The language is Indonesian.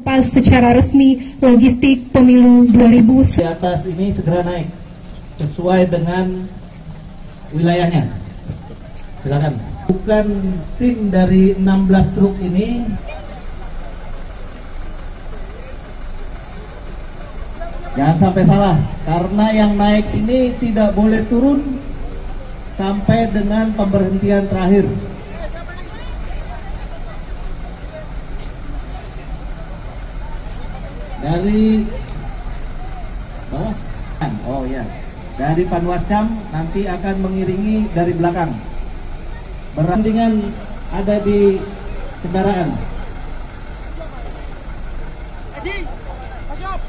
Pas secara resmi logistik pemilu 2000 di atas ini segera naik sesuai dengan wilayahnya. Silakan. Bukan tim dari 16 truk ini jangan sampai salah, karena yang naik ini tidak boleh turun sampai dengan pemberhentian terakhir. Dari bawah, oh ya, dari Panwascam nanti akan mengiringi dari belakang. Berandingan ada di kendaraan. Edi, masuk.